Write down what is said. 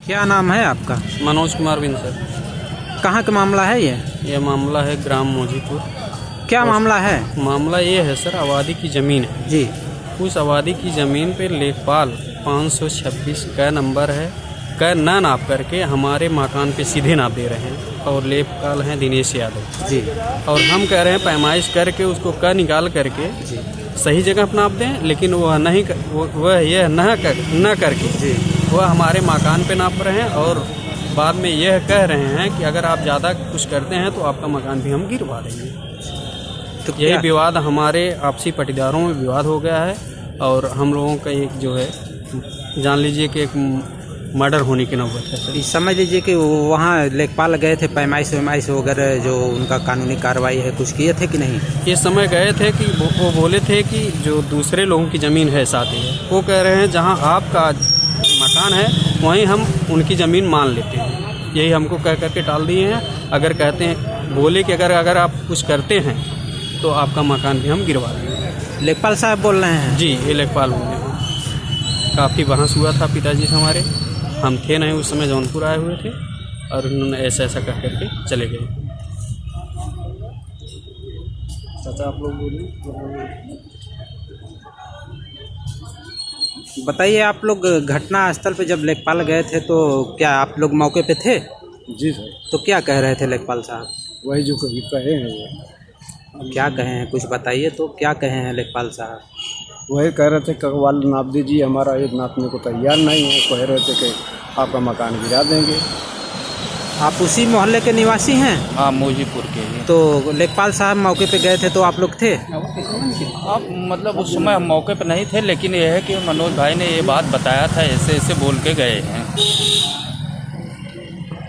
क्या नाम है आपका? मनोज कुमार बिन सर। कहाँ का मामला है ये? ये मामला है ग्राम मौजीपुर। क्या मामला है? मामला ये है सर, आबादी की ज़मीन है जी। उस आबादी की ज़मीन पे लेखपाल 526 का नंबर है का न नाप करके हमारे मकान पे सीधे नाप दे रहे हैं और लेखपाल हैं दिनेश यादव जी। और हम कह रहे हैं पैमाइश करके उसको क निकाल करके जी। सही जगह पर नाप दें, लेकिन वह नहीं वह यह न करके जी। वह हमारे मकान पे नाप रहे हैं और बाद में यह कह रहे हैं कि अगर आप ज़्यादा कुछ करते हैं तो आपका मकान भी हम गिरवा देंगे। तो यही क्या विवाद हमारे आपसी पटीदारों में विवाद हो गया है और हम लोगों का एक जो है जान लीजिए कि एक मर्डर होने की नौबत है सर। समझ लीजिए कि वहाँ लेखपाल गए थे, पैमाइश वैमाइश वगैरह जो उनका कानूनी कार्रवाई है कुछ किए थे कि नहीं? इस समय गए थे कि वो बोले थे कि जो दूसरे लोगों की ज़मीन है साथ ही है, वो कह रहे हैं जहाँ आपका मकान है वहीं हम उनकी ज़मीन मान लेते हैं। यही हमको कह करके टाल दिए हैं। अगर कहते हैं बोले कि अगर आप कुछ करते हैं तो आपका मकान भी हम गिरवा देंगे। लेखपाल साहब बोल रहे हैं? जी, ये लेखपाल बोल रहे हैं। काफ़ी बहस हुआ था पिताजी से हमारे, हम थे नहीं उस समय, जौनपुर आए हुए थे और उन्होंने ऐसा ऐसा कह करके चले गए। चाचा आप लोग बोलिए। बताइए, आप लोग घटना स्थल पे जब लेखपाल गए थे तो क्या आप लोग मौके पे थे? जी सर। तो क्या कह रहे थे लेखपाल साहब? वही जो कभी कहे हैं वो। क्या कहे हैं कुछ बताइए तो, क्या कहे हैं लेखपाल साहब? वही कह रहे थे ककवाल नाप दीजिए, हमारा एक नापने को तैयार नहीं है। कह रहे थे कि आपका मकान गिरा देंगे। आप उसी मोहल्ले के निवासी हैं? हाँ, मौजीपुर के ही। तो लेखपाल साहब मौके पे गए थे तो आप लोग थे? आप मतलब उस समय हम मौके पर नहीं थे, लेकिन यह है कि मनोज भाई ने ये बात बताया था, ऐसे ऐसे बोल के गए हैं।